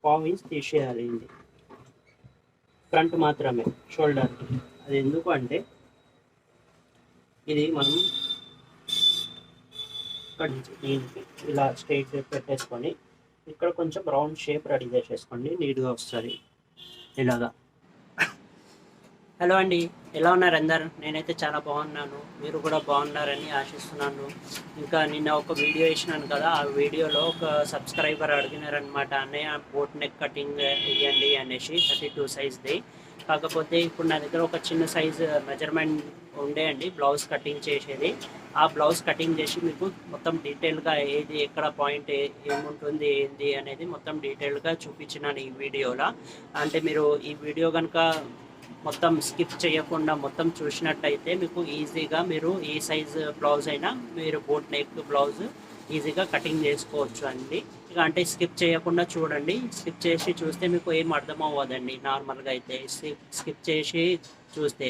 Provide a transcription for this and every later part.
పావు ఇంచ్ తీసేయాలి ఇది ఫ్రంట్ మాత్రమే షోల్డర్కి. అది ఎందుకు అంటే ఇది మనం ఇక్కడ నుంచి దీనికి ఇలా స్ట్రైట్ పెట్టేసుకొని ఇక్కడ కొంచెం రౌండ్ షేప్ రెడీ చేసేసుకోండి, నీట్గా వస్తుంది ఇలాగా. హలో అండి, ఎలా ఉన్నారు అందరు? నేనైతే చాలా బాగున్నాను, మీరు కూడా బాగున్నారని ఆశిస్తున్నాను. ఇంకా నిన్న ఒక వీడియో వేసినాను కదా, ఆ వీడియోలో ఒక సబ్స్క్రైబర్ అడిగినారనమాట, అన్నయ్య బోట్ నెక్ కటింగ్ ఇవ్వండి అనేసి 32 సైజ్ది. కాకపోతే ఇప్పుడు నా దగ్గర ఒక చిన్న సైజు మెజర్మెంట్ ఉండే అండి బ్లౌజ్ కటింగ్ చేసేది. ఆ బ్లౌజ్ కటింగ్ చేసి మీకు మొత్తం డీటెయిల్గా ఏది ఎక్కడ పాయింట్ ఏముంటుంది ఏంది అనేది మొత్తం డీటెయిల్గా చూపించినాను ఈ వీడియోలో. అంటే మీరు ఈ వీడియో కనుక మొత్తం స్కిప్ చేయకుండా మొత్తం చూసినట్టయితే మీకు ఈజీగా మీరు ఏ సైజు బ్లౌజ్ అయినా మీరు బోట్ నెక్ బ్లౌజ్ ఈజీగా కటింగ్ చేసుకోవచ్చు అండి. ఇక అంటే స్కిప్ చేయకుండా చూడండి, స్కిప్ చేసి చూస్తే మీకు ఏం అర్థం అవ్వదండి. నార్మల్గా అయితే స్కిప్ చేసి చూస్తే,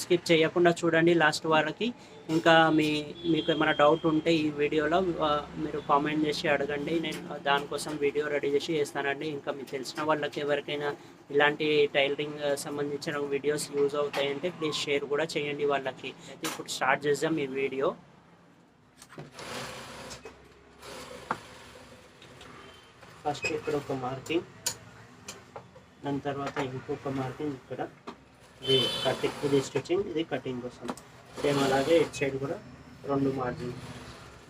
స్కిప్ చేయకుండా చూడండి లాస్ట్ వరకు. ఇంకా మీకు ఏమైనా డౌట్ ఉంటే ఈ వీడియోలో మీరు కామెంట్ చేసి అడగండి, నేను దానికోసం వీడియో రెడీ చేసి చేస్తానండి. ఇంకా మీకు తెలిసిన వాళ్ళకి ఎవరికైనా ఇలాంటి టైలరింగ్ సంబంధించిన వీడియోస్ యూజ్ అవుతాయంటే ప్లీజ్ షేర్ కూడా చేయండి వాళ్ళకి. అయితే ఇప్పుడు స్టార్ట్ చేద్దాం ఈ వీడియో. ఫస్ట్ ఇక్కడ ఒక మార్కింగ్, దాని తర్వాత ఇంకొక మార్కింగ్ ఇక్కడ. ఇది కటింగ్, ఇది స్టిచ్చింగ్, ఇది కటింగ్ కోసం. సేమ్ అలాగే ఇటు సైడ్ కూడా 2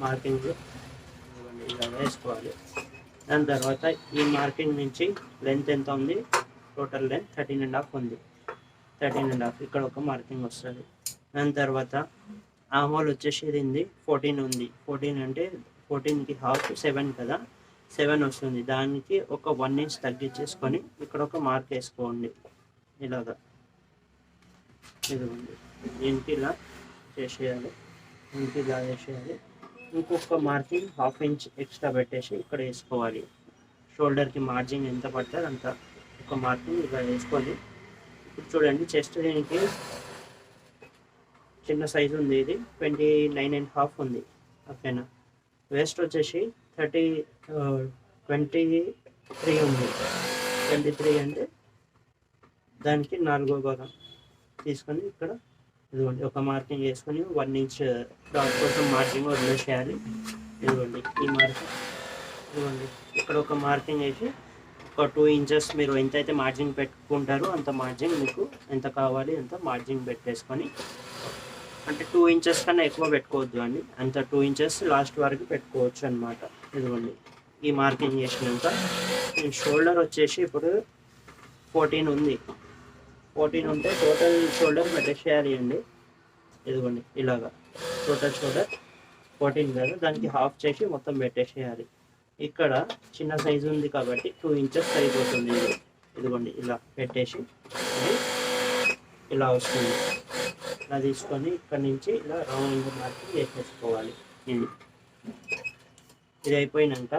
మార్కింగ్లు ఇలా వేసుకోవాలి. దాని తర్వాత ఈ మార్కింగ్ నుంచి లెంత్ ఎంత ఉంది, టోటల్ లెంత్ 13.5 ఉంది. 13.5 ఇక్కడ ఒక మార్కింగ్ వస్తుంది. దాని తర్వాత ఆమోల్ వచ్చేసి ఇది 14 ఉంది. 14 అంటే 14కి హాఫ్ 7 కదా, 7 వస్తుంది. దానికి ఒక 1 ఇంచ్ తగ్గించేసుకొని ఇక్కడ ఒక మార్క్ వేసుకోండి ఇలాగా. ఇదిగోండి, దీనికి ఇలా చేసేయాలి, దీనికి ఇలా వేసేయాలి. ఇంకొక మార్కింగ్ 1/2 ఇంచ్ ఎక్స్ట్రా పెట్టేసి ఇక్కడ వేసుకోవాలి. షోల్డర్కి మార్జిన్ ఎంత పడుతుంది అంత ఒక మార్కింగ్ ఇలా వేసుకొని, ఇప్పుడు చూడండి చెస్ట్ దీనికి చిన్న సైజు ఉంది, ఇది 29.5 ఉంది. ఓకేనా. వేస్ట్ వచ్చేసి 23 ఉంది. 23 అంటే దానికి 4వ భాగం తీసుకొని ఇక్కడ ఇదిగోండి ఒక మార్కింగ్ వేసుకొని 1 ఇంచ్ డాట్ కోసం మార్కింగ్ వదిలేసేయాలి. ఇదిగోండి ఈ మార్కింగ్, ఇదిగోండి ఇక్కడ ఒక మార్కింగ్ వేసి ఒక 2 ఇంచెస్ మీరు ఎంతైతే మార్జిన్ పెట్టుకుంటారో అంత మార్జిన్ మీకు ఎంత కావాలి అంత మార్జిన్ పెట్టేసుకొని, అంటే 2 ఇంచెస్ కన్నా ఎక్కువ పెట్టుకోవద్దు అండి, అంత 2 ఇంచెస్ లాస్ట్ వరకు పెట్టుకోవచ్చు అనమాట. ఇదిగోండి ఈ మార్కింగ్ చేసినాక షోల్డర్ వచ్చేసి ఇప్పుడు 14 ఉంది. 14 ఉంటే టోటల్ షోల్డర్ పెట్టేసేయాలి అండి. ఇదిగోండి ఇలాగా టోటల్ షోల్డర్ 14 కదా, దానికి హాఫ్ చేసి మొత్తం పెట్టేసేయాలి. ఇక్కడ చిన్న సైజు ఉంది కాబట్టి 2 ఇంచెస్ సరిపోతుంది. ఇదిగోండి ఇలా పెట్టేసి ఇలా వస్తుంది. ఇలా తీసుకొని ఇక్కడ నుంచి ఇలా రౌండ్ మార్కింగ్ వేసేసుకోవాలి. ఇది అయిపోయినాక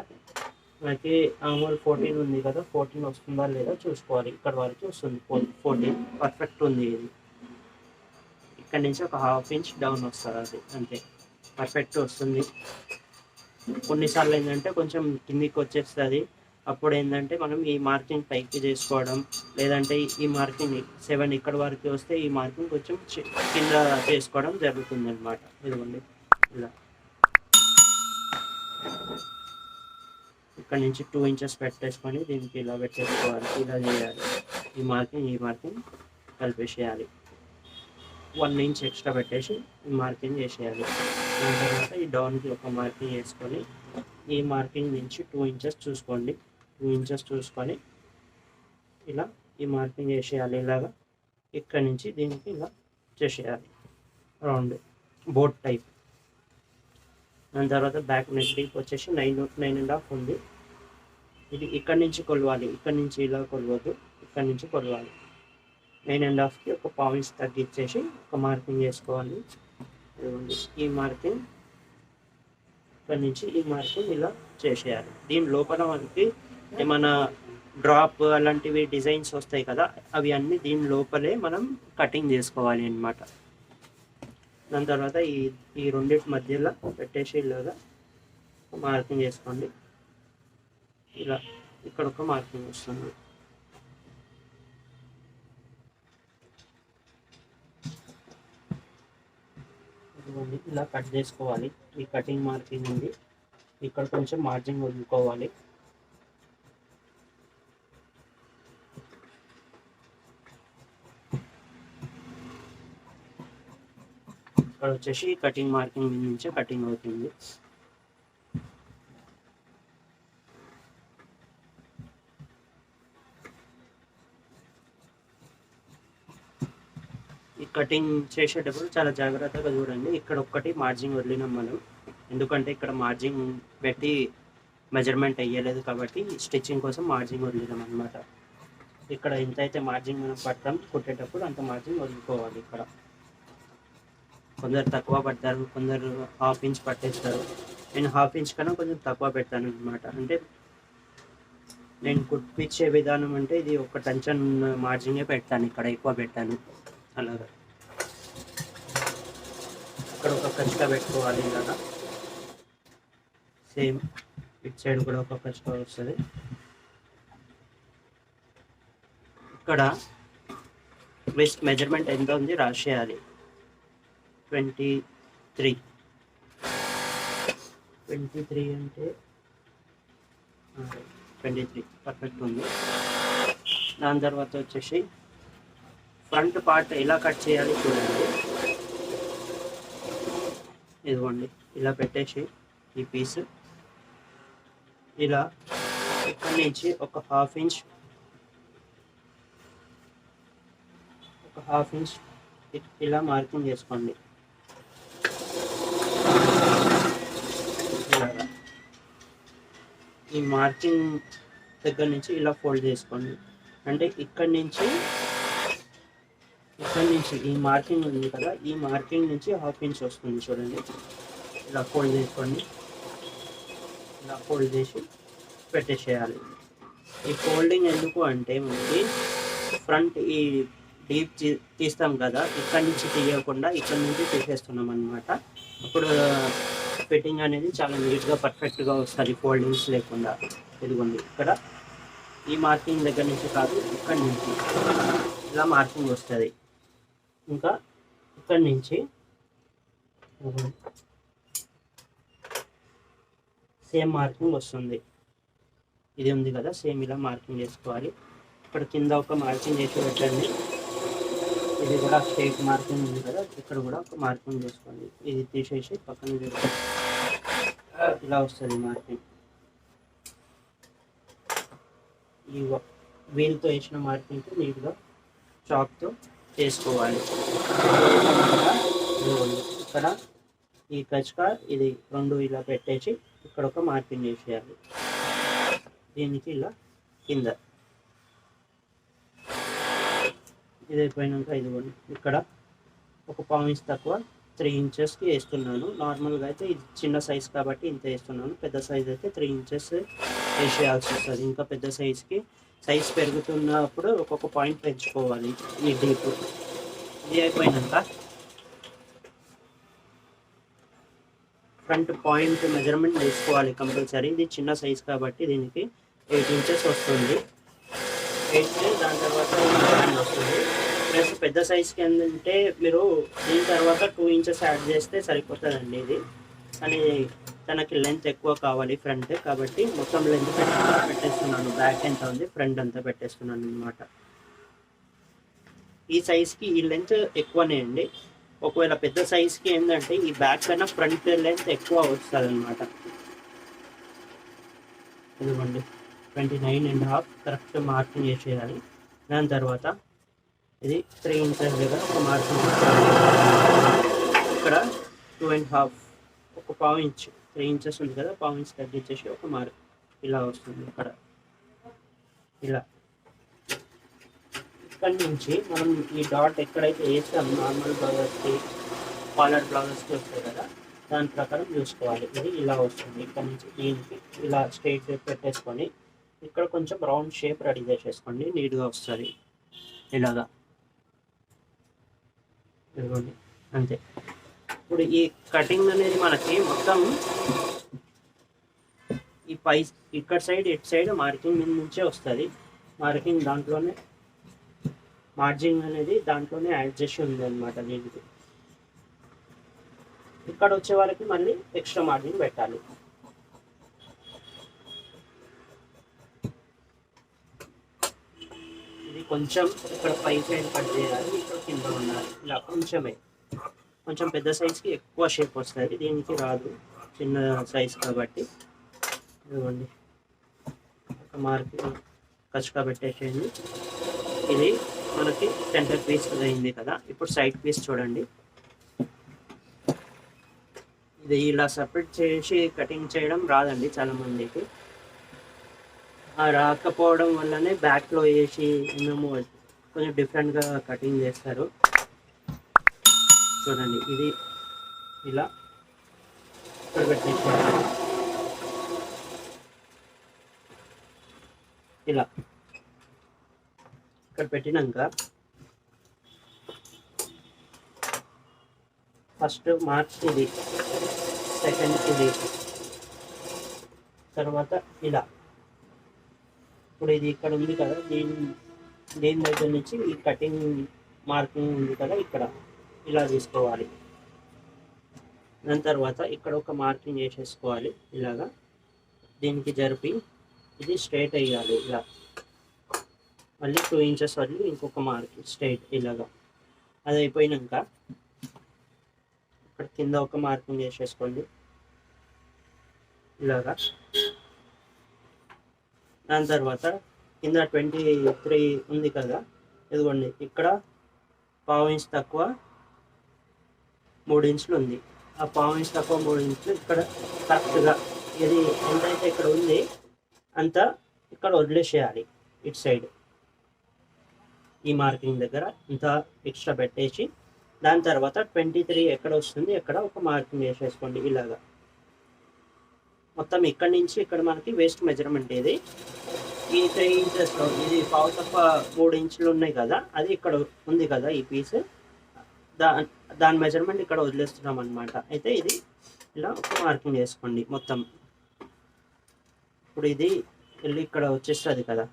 మనకి మామూలు 14 ఉంది కదా, 14 వస్తుందా లేదా చూసుకోవాలి. ఇక్కడ వరకు వస్తుంది 14 పర్ఫెక్ట్ ఉంది. ఇది ఇక్కడ నుంచి ఒక 1/2 ఇంచ్ డౌన్ వస్తుంది, అది అంతే పర్ఫెక్ట్ వస్తుంది. కొన్నిసార్లు ఏంటంటే కొంచెం కిందికి వచ్చేస్తుంది, అప్పుడు ఏంటంటే మనం ఈ మార్కింగ్ పైకి చేసుకోవడం, లేదంటే ఈ మార్కింగ్ 7 ఇక్కడ వరకు వస్తే ఈ మార్కింగ్ కొంచెం కింద చేసుకోవడం జరుగుతుంది అనమాట. ఇదిగోండి ఇలా ఇక్కడ నుంచి 2 ఇంచెస్ పెట్టేసుకొని దీనికి ఇలా పెట్టేసుకోవాలి, ఇలా చేయాలి. ఈ మార్కింగ్ కలిపేసేయాలి. 1 ఇంచ్ ఎక్స్ట్రా పెట్టేసి ఈ మార్కింగ్ చేసేయాలి. దాని తర్వాత ఈ డౌన్కి ఒక మార్కింగ్ వేసుకొని ఈ మార్కింగ్ నుంచి 2 ఇంచెస్ చూసుకోండి. 2 ఇంచెస్ చూసుకొని ఇలా ఈ మార్కింగ్ వేసేయాలి. ఇలాగా ఇక్కడ నుంచి దీనికి ఇలా చేసేయాలి రౌండ్ బోట్ టైప్. దాని తర్వాత బ్యాక్ నెక్ డీప్ వచ్చేసి 9.5 ఉంది. ఇది ఇక్కడ నుంచి కొలవాలి, ఇక్కడ నుంచి ఇలా కొలవద్దు, ఇక్కడ నుంచి కొలవాలి. 9.5కి ఒక పావు ఇంచ్ తగ్గించేసి ఒక మార్కింగ్ వేసుకోవాలి. ఈ మార్కింగ్ ఇక్కడ నుంచి ఈ మార్కింగ్ ఇలా చేసేయాలి. దీని లోపల మనకి ఏమైనా డ్రాప్ అలాంటివి డిజైన్స్ వస్తాయి కదా, అవి అన్నీ దీని లోపలే మనం కటింగ్ చేసుకోవాలి అన్నమాట. దాని తర్వాత ఈ రెండింటి మధ్యలో పెట్టేసి ఇలాగా మార్కింగ్ చేసుకోండి. ఇలా ఇక్కడ ఒక మార్కింగ్ వస్తుంది. ఇలా కట్ చేసుకోవాలి. ఈ కటింగ్ మార్కింగ్ ఉంది, ఇక్కడ కొంచెం మార్జిన్ వదులుకోవాలి. ఇక్కడ వచ్చేసి కటింగ్ మార్కింగ్ నుంచి కటింగ్ అవుతుంది. ఈ కటింగ్ చేసేటప్పుడు చాలా జాగ్రత్తగా చూడండి. ఇక్కడ ఒక్కటి మార్జిన్ వదిలినాం మనం, ఎందుకంటే ఇక్కడ మార్జిన్ పెట్టి మెజర్మెంట్ అయ్యలేదు కాబట్టి స్టిచ్చింగ్ కోసం మార్జిన్ వదిలినాం అనమాట. ఇక్కడ ఎంతైతే మార్జిన్ మనం పడతాం కుట్టేటప్పుడు అంత మార్జిన్ వదులుకోవాలి. ఇక్కడ కొందరు తక్కువ పడతారు, కొందరు హాఫ్ ఇంచ్ పట్టేస్తారు. నేను హాఫ్ ఇంచ్ కన్నా కొంచెం తక్కువ పెడతాను అనమాట. అంటే నేను కుట్టించే విధానం అంటే ఇది ఒక టెన్షన్ మార్జినే పెడతాను, ఇక్కడ ఎక్కువ పెట్టాను. అలాగా ఇక్కడ ఒక కచ్చిగా పెట్టుకోవాలి. ఇలాగా సేమ్ ఇటు సైడ్ కూడా ఒక కచ్చిగా వస్తుంది. ఇక్కడ వెస్ట్ మెజర్మెంట్ ఎంత ఉంది రాసేయాలి. 23 అంటే 23 పర్ఫెక్ట్ ఉంది. దాని తర్వాత వచ్చేసి ఫ్రంట్ పార్ట్ ఎలా కట్ చేయాలి చూడండి. ఇదిగోండి, ఇలా పెట్టేసి ఈ పీస్ ఇలా ఇక్కడి నుంచి ఒక హాఫ్ ఇంచ్ ఇలా మార్కింగ్ చేసుకోండి. ఈ మార్కింగ్ దగ్గర నుంచి ఇలా ఫోల్డ్ చేసుకోండి. అంటే ఇక్కడి నుంచి ఈ మార్కింగ్ ఉంది కదా, ఈ మార్కింగ్ నుంచి హాఫ్ ఇంచ్ వస్తుంది చూడండి. ఇలా ఫోల్డ్ చేసుకోండి. ఇలా ఫోల్డ్ చేసి పెట్టేసేయాలి. ఈ ఫోల్డింగ్ ఎందుకు అంటే మనకి ఫ్రంట్ ఈ డీప్ తీస్తాం కదా, ఇక్కడి నుంచి తీయకుండా ఇక్కడి నుంచి తీసేస్తున్నాం అనమాట. అప్పుడు ఫిట్టింగ్ అనేది చాలా నీట్గా పర్ఫెక్ట్గా వస్తుంది, ఫోల్డింగ్స్ లేకుండా. ఇదిగోండి, ఇక్కడ ఈ మార్కింగ్ దగ్గర నుంచి కాదు, ఇక్కడి నుంచి ఇలా మార్కింగ్ వస్తుంది. ఇంకా ఇక్కడి నుంచి సేమ్ మార్కింగ్ వస్తుంది. ఇది ఉంది కదా, సేమ్ ఇలా మార్కింగ్ చేసుకోవాలి. ఇక్కడ కింద ఒక మార్కింగ్ చేసి పెట్టండి. ఇది కూడా స్ట్రైట్ మార్కింగ్ ఉంది కదా, ఇక్కడ కూడా ఒక మార్కింగ్ చేసుకోండి. ఇది తీసేసి పక్కన ఇలా వస్తుంది మార్కింగ్. ఈ వీల్తో వేసిన మార్కింగ్ నీట్గా చాక్తో చేసుకోవాలి. ఇక్కడ ఈ కచ్కా ఇది రెండు ఇలా పెట్టేసి ఇక్కడ ఒక మార్కింగ్ చేసేయాలి. దీనికి ఇలా కింద ఇది అయిపోయినాక ఇదిగోండి, ఇక్కడ ఒక పావు ఇంచ్ తక్కువ 3 ఇంచెస్కి వేస్తున్నాను. నార్మల్గా అయితే ఇది చిన్న సైజ్ కాబట్టి ఇంత వేస్తున్నాను. పెద్ద సైజ్ అయితే 3 ఇంచెస్ వేసేయాల్సి వస్తుంది. ఇంకా పెద్ద సైజ్కి సైజ్ పెరుగుతున్నప్పుడు ఒక్కొక్క పాయింట్ పెంచుకోవాలి. ఈ డీప్ ఇది అయిపోయినాక ఫ్రంట్ పాయింట్ మెజర్మెంట్ వేసుకోవాలి కంపల్సరీ. ఇది చిన్న సైజ్ కాబట్టి దీనికి 8 ఇంచెస్ వస్తుంది. 8 దాని తర్వాత వస్తుంది. ప్లస్ పెద్ద సైజ్కి ఏంటంటే మీరు దీని తర్వాత 2 ఇంచెస్ యాడ్ చేస్తే సరిపోతుందండి. ఇది కానీ తనకి లెంత్ ఎక్కువ కావాలి ఫ్రంట్, కాబట్టి మొత్తం లెంత్ పెట్టేస్తున్నాను. బ్యాక్ ఎంత ఉంది, ఫ్రంట్ అంతా పెట్టేస్తున్నాను అనమాట. ఈ సైజ్కి ఈ లెంత్ ఎక్కువనే అండి. ఒకవేళ పెద్ద సైజ్కి ఏంటంటే ఈ బ్యాక్ కన్నా ఫ్రంట్ లెంత్ ఎక్కువ వస్తుంది అనమాట. ఇదిగోండి 29.5 కరెక్ట్ మార్కింగ్ చేసేయాలి. దాని తర్వాత ఇది 3 ఇంచెస్ దగ్గర ఒక మార్కింగ్ ఇక్కడ 2.5 ఒక పావు ఇంచ్ 3 ఇంచెస్ ఉంది కదా, పావు ఇంచ్ తగ్గించేసి ఒక మార్క్ ఇలా వస్తుంది. ఇక్కడ ఇలా ఇక్కడి నుంచి మనం ఈ డాట్ ఎక్కడైతే వేస్తాం నార్మల్ బ్లౌజెస్కి, కాలర్ బ్లౌజెస్కి వస్తాయి కదా, దాని ప్రకారం చూసుకోవాలి. ఇది ఇలా వస్తుంది. ఇక్కడ నుంచి దీనికి ఇలా స్ట్రైట్ పెట్టేసుకొని ఇక్కడ కొంచెం రౌండ్ షేప్ రెడీ చేసేసుకోండి, నీట్గా వస్తుంది. ఇలాగా ఇదిగోండి, అంతే. ఇప్పుడు ఈ కటింగ్ అనేది మనకి మొత్తం ఈ పై ఇక్కడ సైడ్ ఇటు సైడ్ మార్కింగ్ మీద నుంచే వస్తుంది. మార్కింగ్ దాంట్లోనే మార్జిన్ అనేది దాంట్లోనే యాడ్ చేసి ఉంది అనమాట. దీనికి ఇక్కడ వచ్చే వరకు మళ్ళీ ఎక్స్ట్రా మార్జిన్ పెట్టాలి. ఇది కొంచెం ఇక్కడ పై సైడ్ కట్ చేయాలి, ఇక్కడ కింద ఉండాలి. ఇలా కొంచెం పెద్ద సైజ్కి ఎక్కువ షేప్ వస్తుంది, దీనికి రాదు, చిన్న సైజ్ కాబట్టి. ఇదిగోండి ఒక మార్కింగ్ కచ్చుగా పెట్టేసేయండి. ఇది మనకి సెంటర్ పీస్ అయింది కదా. ఇప్పుడు సైడ్ పీస్ చూడండి. ఇది ఇలా సపరేట్ చేసి కటింగ్ చేయడం రాదండి చాలామందికి. రాకపోవడం వల్లనే బ్యాక్లో వేసి మేము కొంచెం డిఫరెంట్గా కటింగ్ చేస్తారు. చూడండి ఇది ఇలా ఇక్కడ పెట్టేసుకోవాలి. ఇలా ఇక్కడ పెట్టినాక ఫస్ట్ మార్క్స్ ఇది, సెకండ్ ఇది, తర్వాత ఇలా. ఇప్పుడు ఇది ఇక్కడ ఉంది కదా, దీని దగ్గర నుంచి ఈ కటింగ్ మార్కింగ్ ఉంది కదా, ఇక్కడ ఇలా తీసుకోవాలి. దాని తర్వాత ఇక్కడ ఒక మార్కింగ్ వేసేసుకోవాలి ఇలాగా. దీనికి జరిపి ఇది స్ట్రైట్ వేయాలి ఇలా. మళ్ళీ 2 ఇంచెస్ వదిలి ఇంకొక మార్కింగ్ స్ట్రైట్ ఇలాగా. అది అయిపోయినాక ఇక్కడ కింద ఒక మార్కింగ్ వేసేసుకోండి ఇలాగా. దాని తర్వాత కింద 23 ఉంది కదా, ఇదిగోండి ఇక్కడ 1/2 ఇంచ్ తక్కువ 3 ఇంచులు ఉంది. ఆ 1/2 ఇంచ్ తక్కువ 3 ఇంచులు ఇక్కడ కరెక్ట్గా ఇది ఎంతైతే ఇక్కడ ఉంది అంత ఇక్కడ వదిలేసేయాలి. ఇటు సైడ్ ఈ మార్కింగ్ దగ్గర ఇంత ఎక్స్ట్రా పెట్టేసి, దాని తర్వాత 23 ఎక్కడ వస్తుంది ఎక్కడ ఒక మార్కింగ్ వేసేసుకోండి ఇలాగా. మొత్తం ఇక్కడ నుంచి ఇక్కడ మనకి వేస్ట్ మెజర్మెంట్ ఇది. ఈ 3 ఇంచెస్లో ఇది 1/2 తక్కువ 3 ఇంచులు ఉన్నాయి కదా, అది ఇక్కడ ఉంది కదా ఈ పీస్, దాని మెజర్మెంట్ ఇక్కడ వదిలేస్తున్నాం అనమాట. అయితే ఇది ఇలా ఒక మార్కింగ్ వేసుకోండి మొత్తం. ఇప్పుడు ఇది వెళ్ళి ఇక్కడ వచ్చేస్తుంది కదా,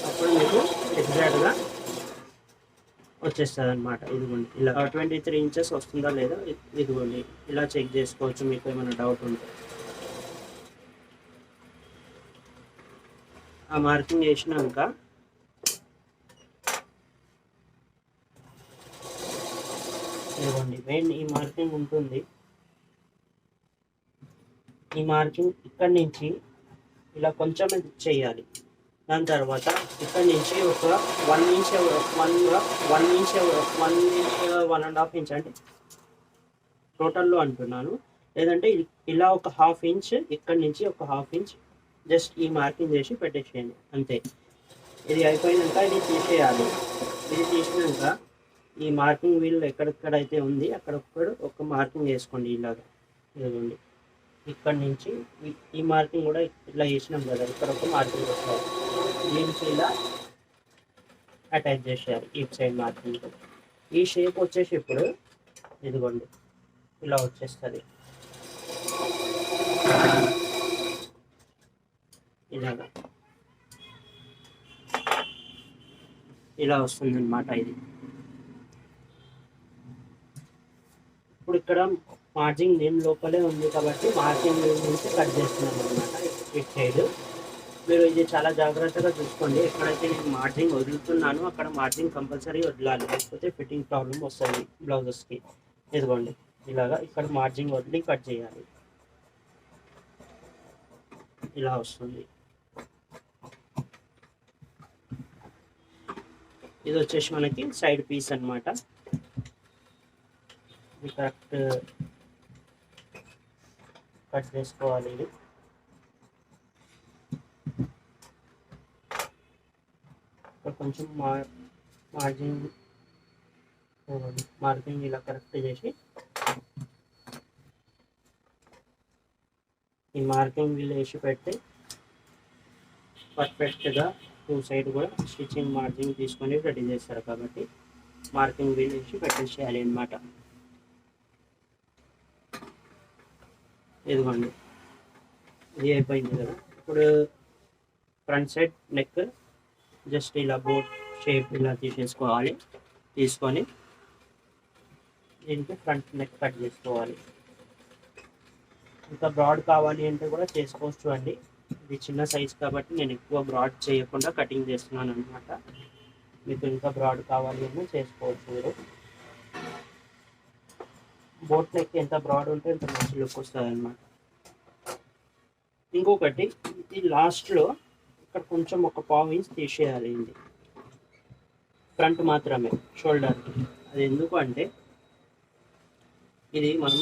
అప్పుడు మీకు ఎగ్జాక్ట్గా వచ్చేస్తుంది అనమాట. ఇదిగోండి ఇలా 23 ఇంచెస్ వస్తుందా లేదా ఇదిగోండి ఇలా చెక్ చేసుకోవచ్చు మీకు ఏమైనా డౌట్ ఉంటే. ఆ మార్కింగ్ వేసినాక ఇదిగోండి మెయిన్ ఈ మార్కింగ్ ఉంటుంది. ఈ మార్కింగ్ ఇక్కడి నుంచి ఇలా కొంచెం చేయాలి. దాని తర్వాత ఇక్కడ నుంచి ఒక 1 ఇంచ్ 1.5 ఇంచ్ అంటే టోటల్లో అంటున్నాను, లేదంటే ఇలా ఒక 1/2 ఇంచ్ ఇక్కడ నుంచి ఒక 1/2 ఇంచ్ జస్ట్ ఈ మార్కింగ్ చేసి పెట్టేసేయండి అంతే. ఇది అయిపోయినాక ఇది తీసేయాలి. ఇది తీసినాక ఈ మార్కింగ్ వీల్ ఎక్కడెక్కడైతే ఉంది అక్కడొక్కడ ఒక మార్కింగ్ వేసుకోండి ఇలాగా. ఇదిగోండి ఇక్కడ నుంచి ఈ మార్కింగ్ కూడా ఇలా వేసినాం కదా, ఇక్కడ ఒక మార్కింగ్ వస్తుంది. దీనికి ఇలా అటాచ్ చేసేయాలి ఈ సైడ్ మార్కింగ్. ఈ షేప్ వచ్చేసి ఇప్పుడు ఇదిగోండి ఇలా వచ్చేస్తుంది ఇలాగా. ఇలా వస్తుంది అన్నమాట ఇది. ఇప్పుడు ఇక్కడ మార్జింగ్ నేను లోపలే ఉంది కాబట్టి మార్జింగ్ నుంచి కట్ చేస్తున్నాను అనమాట ఇటు సైడ్. మీరు ఇది చాలా జాగ్రత్తగా చూసుకోండి. ఎక్కడైతే నేను మార్జింగ్ వదులుతున్నానో అక్కడ మార్జింగ్ కంపల్సరీ వదలాలి, లేకపోతే ఫిట్టింగ్ ప్రాబ్లం వస్తుంది బ్లౌజెస్కి. ఇదిగోండి ఇలాగా ఇక్కడ మార్జింగ్ వదిలి కట్ చేయాలి. ఇలా వస్తుంది. ఇది వచ్చేసి మనకి సైడ్ పీస్ అన్నమాట. ఇది కరెక్ట్ కట్ చేసుకోవాలి. ఇది ఇక్కడ కొంచెం మార్కింగ్ ఇలా కరెక్ట్ చేసి ఈ మార్కింగ్ వీళ్ళు వేసి పెట్టి పర్ఫెక్ట్గా 2 సైడ్ కూడా స్టిచ్చింగ్ మార్కింగ్ తీసుకొని రెడీ చేస్తారు కాబట్టి మార్కింగ్ వీళ్ళు వేసి పెట్టేసేయాలి అన్నమాట. ఇదిగోండి ఇది అయిపోయింది కదా. ఇప్పుడు ఫ్రంట్ సైడ్ నెక్ జస్ట్ ఇలా బోట్ షేప్ ఇలా తీసేసుకోవాలి. తీసుకొని దీనికి ఫ్రంట్ నెక్ కట్ చేసుకోవాలి. ఇంకా బ్రాడ్ కావాలి అంటే కూడా చేసుకోవచ్చు అండి. ఇది చిన్న సైజ్ కాబట్టి నేను ఎక్కువ బ్రాడ్ చేయకుండా కటింగ్ చేస్తున్నాను అనమాట. మీకు ఇంకా బ్రాడ్ కావాలి అని చేసుకోవచ్చు మీరు. బోట్ నెక్ ఎంత బ్రాడ్ ఉంటే అంత మంచి లుక్ వస్తుంది అనమాట. ఇంకొకటి ఇది లాస్ట్లో ఇక్కడ కొంచెం ఒక పావు ఇంచ్ తీసేయాలి. ఇది ఫ్రంట్ మాత్రమే, షోల్డర్. అది ఎందుకు అంటే ఇది మనం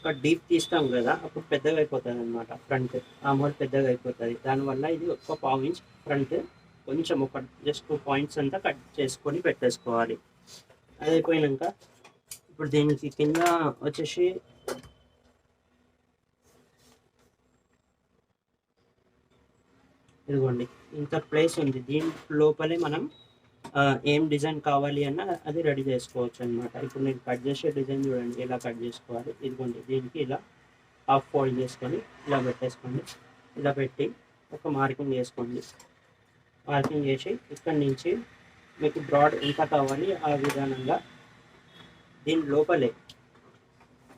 ఒక డీప్ తీస్తాం కదా, అప్పుడు పెద్దగా అయిపోతుంది అనమాట. ఫ్రంట్ ఆమోల్ పెద్దగా అయిపోతుంది. దానివల్ల ఇది ఒక పావు ఇంచ్ ఫ్రంట్ కొంచెం ఒక జస్ట్ 2 పాయింట్స్ అంతా కట్ చేసుకొని పెట్టేసుకోవాలి. అది అయిపోయాక ఇప్పుడు దీనికి కింద వచ్చేసి ఇదిగోండి ఇంత ప్లేస్ ఉంది. దీని లోపలే మనం ఏం డిజైన్ కావాలి అన్న అది రెడీ చేసుకోవచ్చు అనమాట. ఇప్పుడు నేను కట్ చేసే డిజైన్ చూడండి ఎలా కట్ చేసుకోవాలి. ఇదిగోండి దీనికి ఇలా హాఫ్ ఫోల్డ్ చేసుకొని ఇలా పెట్టేసుకోండి. ఇలా పెట్టి ఒక మార్కింగ్ చేసుకోండి. మార్కింగ్ చేసి ఇక్కడి నుంచి మీకు బ్రాడ్ ఎంత కావాలి ఆ విధానంగా దీని లోపలే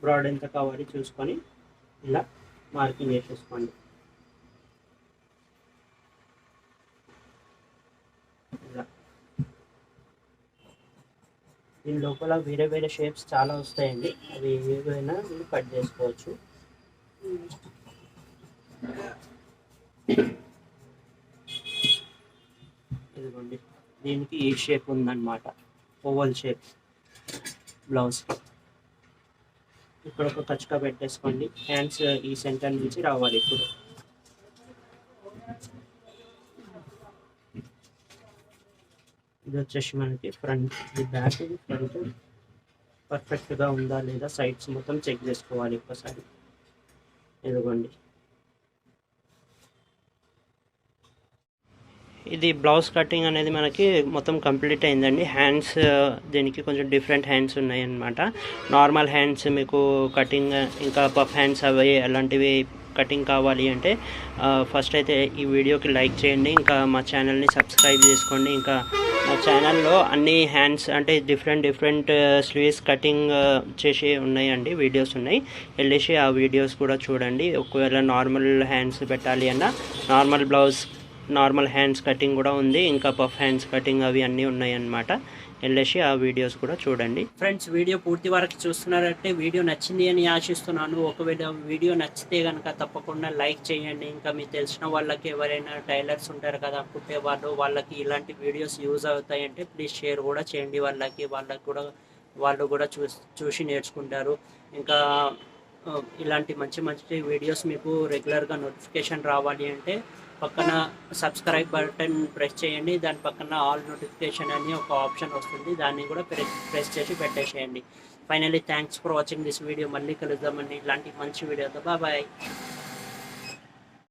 బ్రాడ్ ఎంత కావాలి చూసుకొని ఇలా మార్కింగ్ చేసేసుకోండి. ఇలా దీని లోపల వేరే వేరే షేప్స్ చాలా వస్తాయండి. అవి ఏవైనా మీరు కట్ చేసుకోవచ్చు. ఇదిగోండి దీనికి ఈ షేప్ ఉందన్నమాట, ఓవల్ షేప్ బ్లౌజ్. ఇక్కడ ఒక కచ్కా పెట్టేసుకోండి. హ్యాండ్స్ ఈ సెంటర్ నుంచి రావాలి. ఇప్పుడు ఇది వచ్చేసి మనకి ఫ్రంట్, ఇది బ్యాక్, ఇది ఫ్రంట్ పర్ఫెక్ట్గా ఉందా లేదా సైడ్స్ మొత్తం చెక్ చేసుకోవాలి ఒకసారి. ఇదిగోండి ఇది బ్లౌజ్ కటింగ్ అనేది మనకి మొత్తం కంప్లీట్ అయిందండి. హ్యాండ్స్ దీనికి కొంచెం డిఫరెంట్ హ్యాండ్స్ ఉన్నాయి అన్నమాట. నార్మల్ హ్యాండ్స్ మీకు కటింగ్ ఇంకా పఫ్ హ్యాండ్స్ అవి అలాంటివి కటింగ్ కావాలి అంటే ఫస్ట్ అయితే ఈ వీడియోకి లైక్ చేయండి. ఇంకా మా ఛానల్ని సబ్స్క్రైబ్ చేసుకోండి. ఇంకా మా ఛానల్లో అన్ని హ్యాండ్స్ అంటే డిఫరెంట్ స్లీవ్స్ కటింగ్ చేసి ఉన్నాయండి, వీడియోస్ ఉన్నాయి. వెళ్ళేసి ఆ వీడియోస్ కూడా చూడండి. ఒకవేళ నార్మల్ హ్యాండ్స్ పెట్టాలి అన్న normal blouse normal hands cutting కూడా ఉంది. ఇంకా పఫ్ హ్యాండ్స్ కటింగ్ అవి అన్నీ ఉన్నాయి అన్నమాట. వెళ్ళేసి ఆ వీడియోస్ కూడా చూడండి. ఫ్రెండ్స్ వీడియో పూర్తి వరకు చూస్తున్నారంటే వీడియో నచ్చింది అని ఆశిస్తున్నాను. ఒకవేళ వీడియో నచ్చితే కనుక తప్పకుండా లైక్ చేయండి. ఇంకా మీకు తెలిసిన వాళ్ళకి ఎవరైనా టైలర్స్ ఉంటారు కదా కుట్టే వాళ్ళకి ఇలాంటి వీడియోస్ యూజ్ అవుతాయంటే ప్లీజ్ షేర్ కూడా చేయండి. వాళ్ళు కూడా చూసి నేర్చుకుంటారు. ఇంకా ఇలాంటి మంచి వీడియోస్ మీకు రెగ్యులర్గా నోటిఫికేషన్ రావాలి అంటే పక్కన సబ్స్క్రైబ్ బటన్ ప్రెస్ చేయండి. దాని పక్కన ఆల్ నోటిఫికేషన్ అని ఒక ఆప్షన్ వస్తుంది, దాన్ని కూడా ప్రెస్ చేసి పెట్టేసేయండి. Finally thanks for watching this video. మళ్ళీ కలుద్దామండి ఇలాంటి మంచి వీడియోతో. బాయ్.